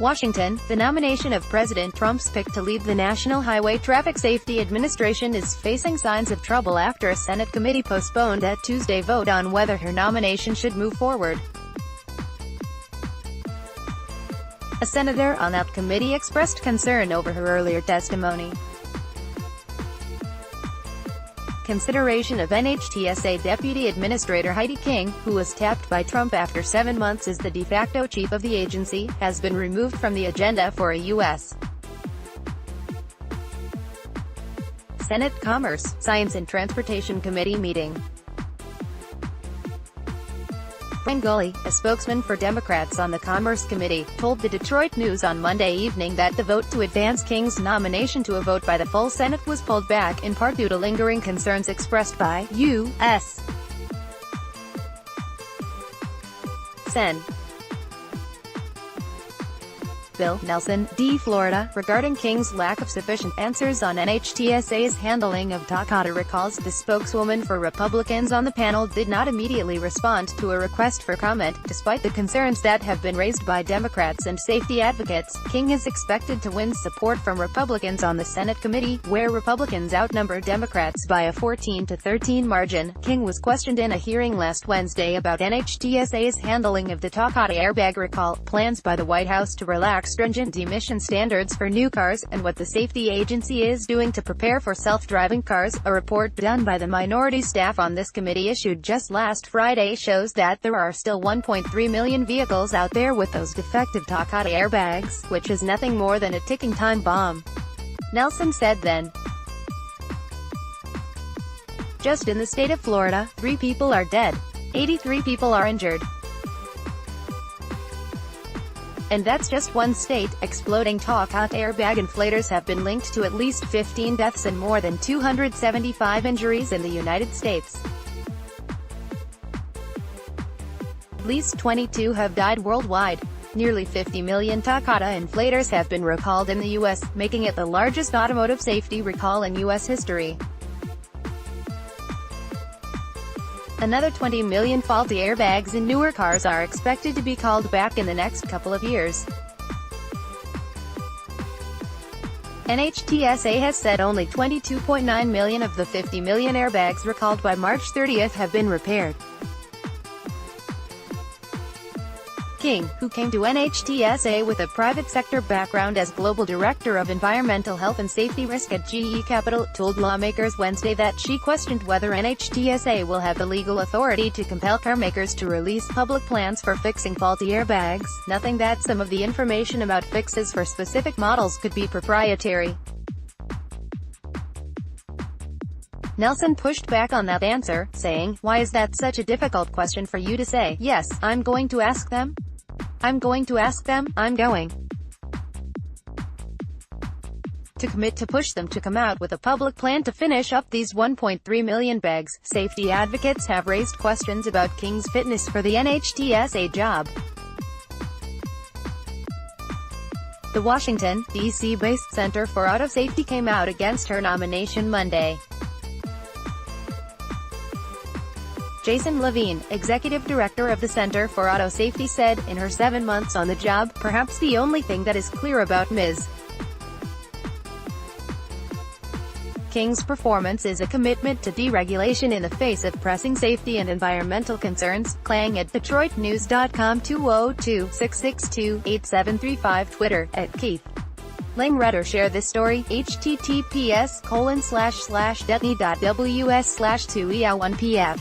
Washington, the nomination of President Trump's pick to lead the National Highway Traffic Safety Administration is facing signs of trouble after a Senate committee postponed a Tuesday vote on whether her nomination should move forward. A senator on that committee expressed concern over her earlier testimony. Consideration of NHTSA Deputy Administrator Heidi King, who was tapped by Trump after 7 months as the de facto chief of the agency, has been removed from the agenda for a U.S. Senate Commerce, Science and Transportation Committee meeting. Gully, a spokesman for Democrats on the Commerce Committee, told the Detroit News on Monday evening that the vote to advance King's nomination to a vote by the full Senate was pulled back in part due to lingering concerns expressed by U.S. Sen. Bill Nelson, D. Florida, regarding King's lack of sufficient answers on NHTSA's handling of Takata recalls the spokeswoman for Republicans on the panel did not immediately respond to a request for comment, despite the concerns that have been raised by Democrats and safety advocates. King is expected to win support from Republicans on the Senate committee, where Republicans outnumber Democrats by a 14-13 margin. King was questioned in a hearing last Wednesday about NHTSA's handling of the Takata airbag recall, plans by the White House to relax stringent emission standards for new cars, and what the safety agency is doing to prepare for self-driving cars. A report done by the minority staff on this committee issued just last Friday shows that there are still 1.3 million vehicles out there with those defective Takata airbags, which is nothing more than a ticking time bomb. Nelson said then. Just in the state of Florida, 3 people are dead. 83 people are injured. And that's just one state. Exploding Takata airbag inflators have been linked to at least 15 deaths and more than 275 injuries in the United States. At least 22 have died worldwide. Nearly 50 million Takata inflators have been recalled in the U.S., making it the largest automotive safety recall in U.S. history. Another 20 million faulty airbags in newer cars are expected to be called back in the next couple of years. NHTSA has said only 22.9 million of the 50 million airbags recalled by March 30th have been repaired. King, who came to NHTSA with a private sector background as Global Director of Environmental Health and Safety Risk at GE Capital, told lawmakers Wednesday that she questioned whether NHTSA will have the legal authority to compel carmakers to release public plans for fixing faulty airbags, noting that some of the information about fixes for specific models could be proprietary. Nelson pushed back on that answer, saying, "Why is that such a difficult question for you to say? Yes, I'm going to ask them. I'm going to ask them. I'm going to commit to push them to come out with a public plan to finish up these 1.3 million bags." Safety advocates have raised questions about King's fitness for the NHTSA job. The Washington, D.C.-based Center for Auto Safety came out against her nomination Monday. Jason Levine, executive director of the Center for Auto Safety, said, in her 7 months on the job, perhaps the only thing that is clear about Ms. King's performance is a commitment to deregulation in the face of pressing safety and environmental concerns. Klang at DetroitNews.com. 202-662-8735. Twitter, @Keith Lang. Read or share this story. https://detney.ws/2ea1pf